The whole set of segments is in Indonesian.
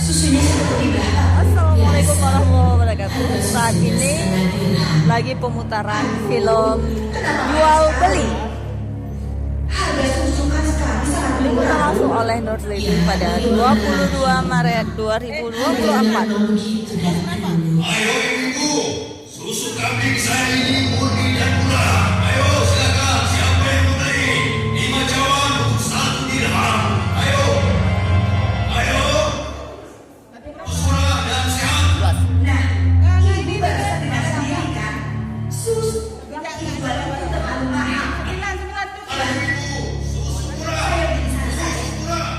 Assalamualaikum warahmatullahi wabarakatuh. Saat ini lagi pemutaran film Jual Beli. Diputar langsung oleh Nurliti pada 22 Maret 2024. Ayo ibu, susu kambing saya ini murni dan murah. Ayo silakan, siapa yang mau beli? 5 cawan untuk 1 dirham. Ayo, ayo, murah dan sehat. Nah, ini barusan tidak sampaikan. Susu yang dijual itu terlalu mahal. Ayo ibu, susu murah.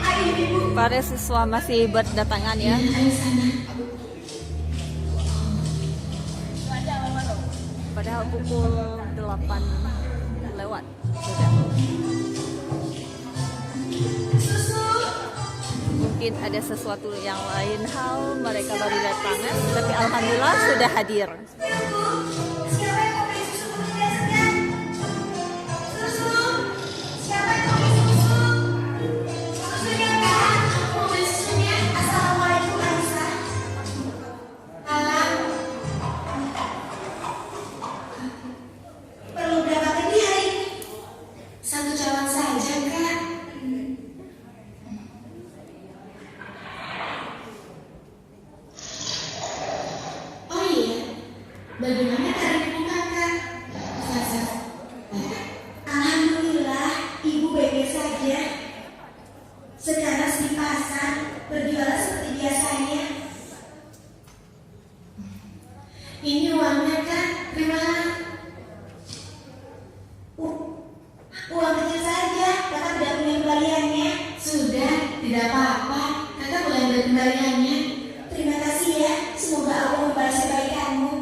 Ayo ibu. Para siswa masih berdatangan ya. Padahal pukul 8 lewat sudah. Mungkin ada sesuatu yang lain hal mereka baru datangan, tapi alhamdulillah sudah hadir. Siapa yang mau beli susu putih sekian? Susu? Siapa yang mau beli susu? Susunya kan? Mau beli susunya? Assalamualaikum Aisyah. Malam. Perlu berapa kali hari ini? 1 cawan saja, Kak. Oh iya, bagaimana keadaan Kakak? Sasa. Alhamdulillah, Ibu baik-baik saja. Sekarang di pasar berjualan seperti biasanya. Ini uangnya kan, terima. Uang kecil saja, Kakak tidak punya kembaliannya. Sudah, tidak apa-apa. Kakak boleh ambil kembaliannya. Terima kasih ya, semoga Allah membalas kebaikanmu.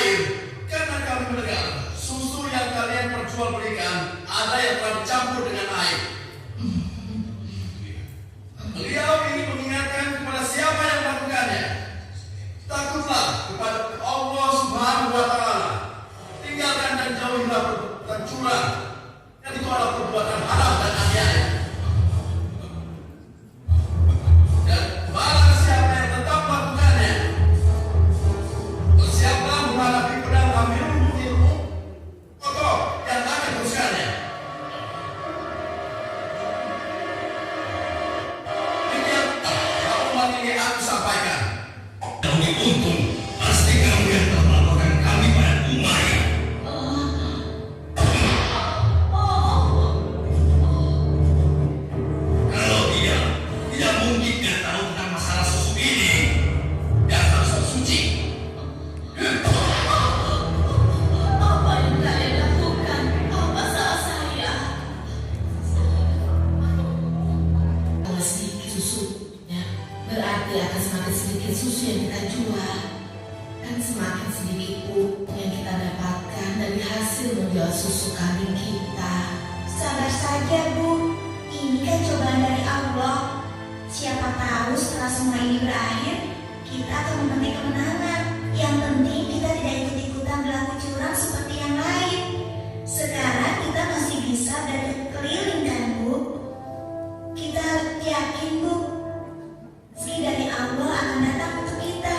air karena kami mendengar susu yang kalian perjualbelikan ada yang telah dicampur dengan air. Beliau ingin mengingatkan kepada siapa yang melakukannya. Takutlah kepada Allah Subhanahu wa Ta'ala. Tinggalkan dan jauhilah perbuatan curang. Dan itu adalah perbuatan haram dan aniaya. Dan barang siapa yang tetap melakukannya, bersiaplah menghadapi pedang ambil ilmu kokoh yang akan teruskannya. Demikian yang umat ini aku sampaikan. Kami untung, pasti kamu yang telah melaporkan kami pada Umayyah. Kalau dia tidak mungkin tidak tahu tentang masalah susu ini, dia harus bersuci. Apa yang kalian lakukan? Apa salah saya? Kalau sedikit susunya, berarti akan semakin sedikit susu yang kita jual. Dan semakin sedikit pupuk yang kita dapatkan dari hasil menjual susu kambing kita. Sabar saja, Bu. Ini kan cobaan dari Allah. Siapa tahu setelah semua ini berakhir, kita akan memetik kemenangan. Yang penting kita tidak ikut-ikutan berlaku curang seperti yang lain. Sekarang kita masih bisa berkeliling kan, Bu? Kita yakin, Bu, rezeki dari Allah akan datang untuk kita.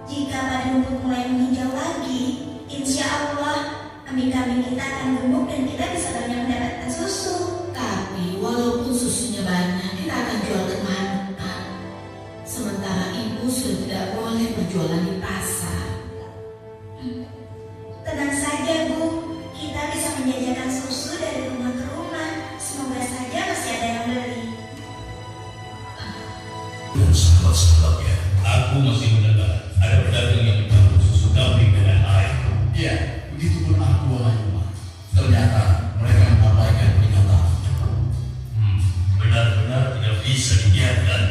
Jika pada rumput mulai menghijau lagi, insya Allah kambing-kambing kita akan gemuk dan kita bisa banyak mendapatkan susu. Tapi walaupun susunya banyak, kita akan jual kemana? Sementara ibu sudah tidak boleh berjualan di pasar. Tenang saja, Bu. Kita bisa menjajakan susu dari rumah ke rumah. Semoga saja masih ada yang beli. Dan sahabat-sahabatnya, aku masih mendengar ada pedagang yang mencampur susu kambing dengan air. Iya, begitu pun aku, wahai umat. Ternyata mereka mengabaikan peringatan. Benar-benar tidak bisa dibiarkan.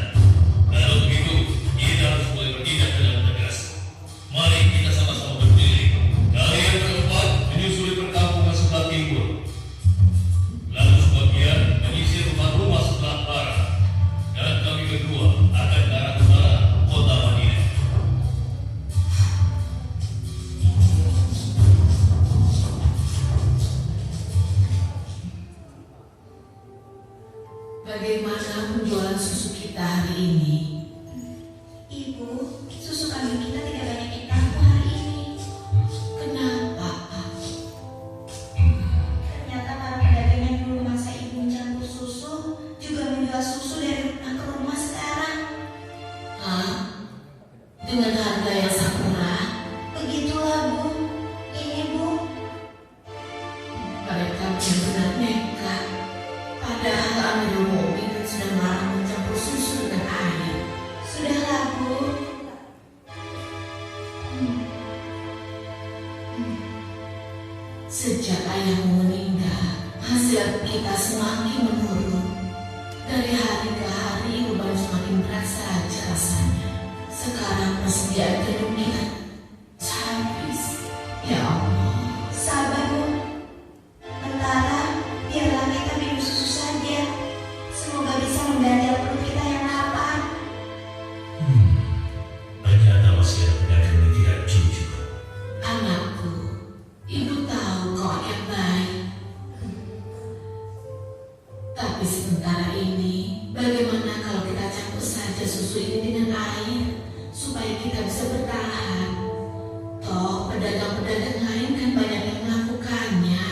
Kalau begitu, kita harus mulai bertindak dengan tegas. Mari kita sama-sama berdiri. Kalian berempat menyusuri perkampungan sebelah timur. Lalu sebagian menyisir rumah-rumah sebelah barat. Dan kami berdua akan ke arah utara kota Madinah. Bagaimana penjualan susu kita hari ini? Ibu, susu kambing kita tidak banyak yang laku hari ini. Kenapa? Ternyata para pedagang yang dulu masa ibu mencampur susu juga menjual susu dari rumah ke rumah sekarang. Hah? Dengan harga yang sangat murah? Begitulah, Bu. Ini, Bu. Mereka benar-benar nekat. Padahal Amirul Mukminin sudah melarang mencampur susu dengan air. Sudahlah, Bu. Sejak ayahmu meninggal, hasil kita semakin menurun. Dari hari ke hari beban semakin berat saja rasanya. Sekarang persediaan gedung kita habis. Ya Allah. Sabar, Bu. Mentara, biarlah kita minum susu saja. Semoga bisa mengganjal perut kita yang lapar. Ternyata masih ada pedagang yang tidak jujur. Anakku, ibu tahu kau anak yang baik. Tapi sementara ini, bagaimana kalau kita campur saja susu ini dengan air supaya kita bisa bertahan? Toh pedagang-pedagang lain kan banyak yang melakukannya.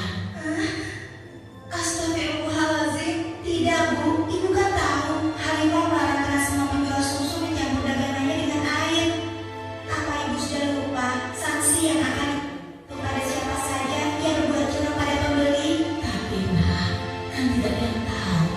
Astagfirullahaladzim. Tidak, Bu. Ibu kan tahu Halimah melarang keras semua penjual susu mencampur dagangannya dengan air. Apa ibu sudah lupa sanksi yang akan kepada siapa saja yang berbuat curang pada pembeli? Tapi nak, kan tidak ada yang tahu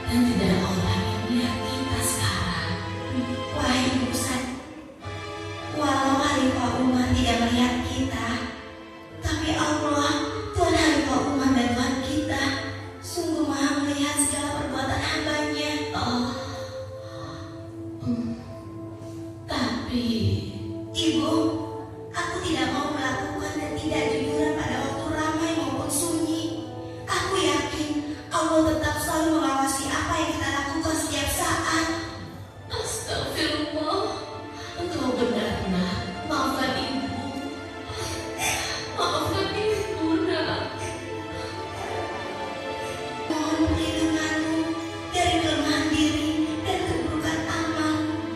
dan tidak ada orang yang melihat kita sekarang. Wahai Pusat, walau Khalifah Umar tidak melihat kita, tapi Allah, Tuhan Khalifah Umar dan Tuhan kita, sungguh maha melihat segala perbuatan hambanya. Tapi Ibu, aku tidak mau melakukan dan tidak jujuran pada waktu ramai maupun sunyi. Aku yakin Allah tetap selalu mengawasi apa yang kita lakukan setiap saat. astagfirullah, engkau benar nak. Maafkan ibu. Maafkan ibu nak. Mohon perlindunganmu dari kelemahan diri dan keburukan amal,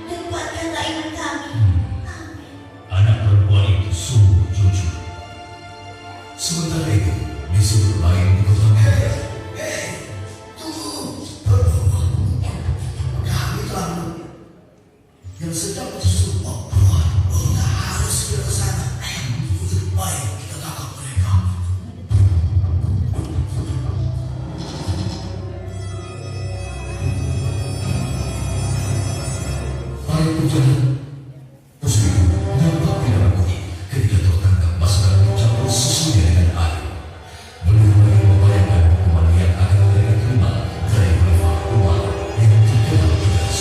dan kuatkanlah iman kami. Amin. Anak perempuan itu sungguh jujur. Sementara itu, di sudut lain di kota Mekah, Tunggu, berdoa. Kami telah yang sedang justru membuat kita harus segera ke sana. Untuk baik kita tangkap mereka. para penjahat tersebut nampak tidak rapi ketika tertangkap masalah mencampur susunya dengan air. Belum lagi membayangkan hukuman yang akan mereka terima dari Khalifah Umar yang terkenal tegas.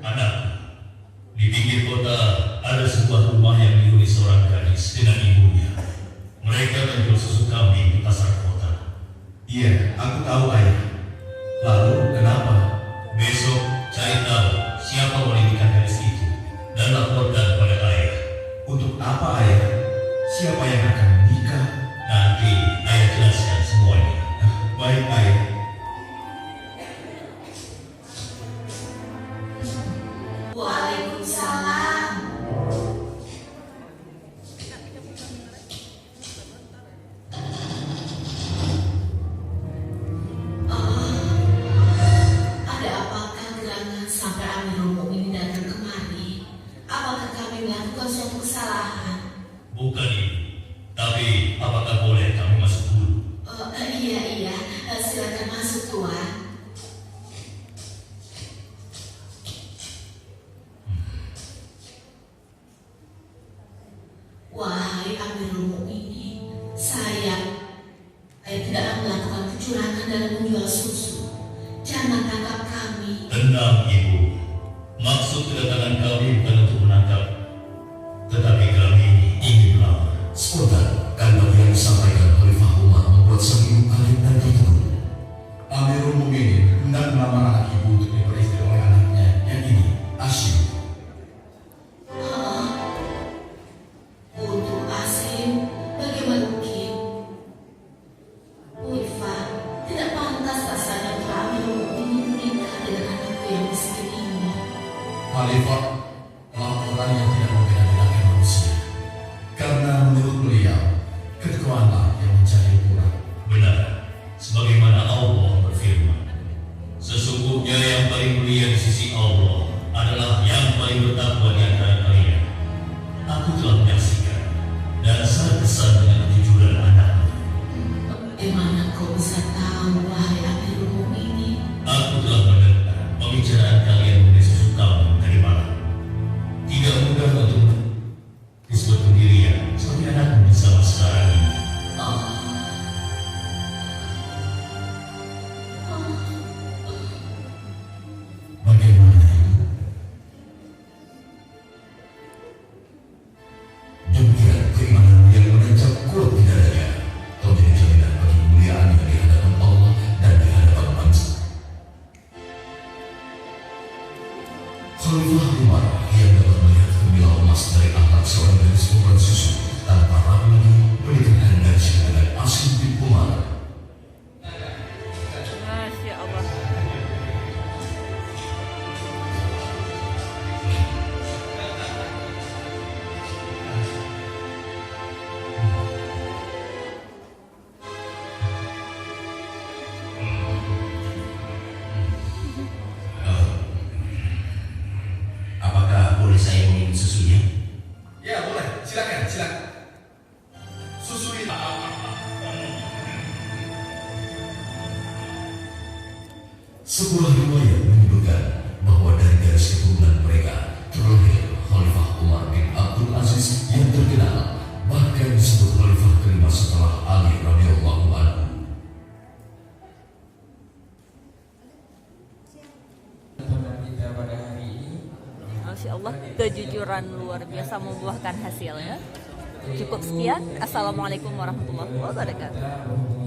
Anak, di pinggir kota ada sebuah rumah yang dihuni seorang gadis dengan ibunya. Mereka menjual susu kambing di pasar kota. Iya, aku tahu ayah. Lalu kenapa? Besok cari tahu siapa wanita gadis itu dan laporkan pada ayah. Untuk apa ayah? Siapa yang akan menikah? Nanti ayah jelaskan semuanya. Baik ayah. Waalaikumsalam. Ada apakah gerangan sampai Amirul Mukminin datang kemari? Apakah kami melakukan suatu kesalahan? Bukan ibu. Tapi apakah boleh kami masuk dulu? Iya, silakan masuk Tuan. Wahai Amirul Mukminin, saya tidak melakukan kecurangan dalam menjual susu. Jangan tangkap kami. Tenang ibu. Maksud kedatangan kami bukan untuk menangkap, tetapi kami ingin melamar. Spontan, kalimat yang disampaikan Khalifah Umar membuat sang ibu kaget dan tertegun. Amirul Mukminin hendak melamar anak ibu untuk diperistri oleh anaknya yang ini, Asyik. Untuk Asim, bagaimana mungkin? Bu Irfan, tidak pantas rasanya untuk Amirul Mukminin menikah dengan anakku yang miskin ini. Khalifah adalah orang yang tidak membeda-bedakan manusia. Karena menurut beliau, ketuaanlah yang mencari ukuran. Benar, sebagaimana Allah berfirman, sesungguhnya yang paling mulia di sisi Allah adalah yang paling bertakwa di antara kalian. Aku telah menyaksikan dan sangat kesan dengan kejujuran anakmu. Bagaimana kau bisa tahu, wahai Amirul Mukminin? Aku telah mendengar pembicaraan kalian mengenai susu kamu tadi malam. Sebuah riwayat menyebutkan bahwa dari garis keturunan mereka terlahir Khalifah Umar bin Abdul Aziz yang terkenal, bahkan disebut Khalifah kelima setelah Ali radhiyallahu anhu. Kita pada hari ini Masya Allah, kejujuran luar biasa membuahkan hasilnya. Cukup sekian. Assalamualaikum warahmatullahi wabarakatuh.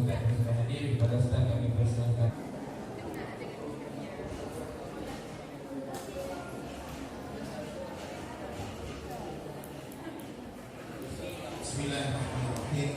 kita hadir pada saat kami persilakan. Bismillahirrahmanirrahim.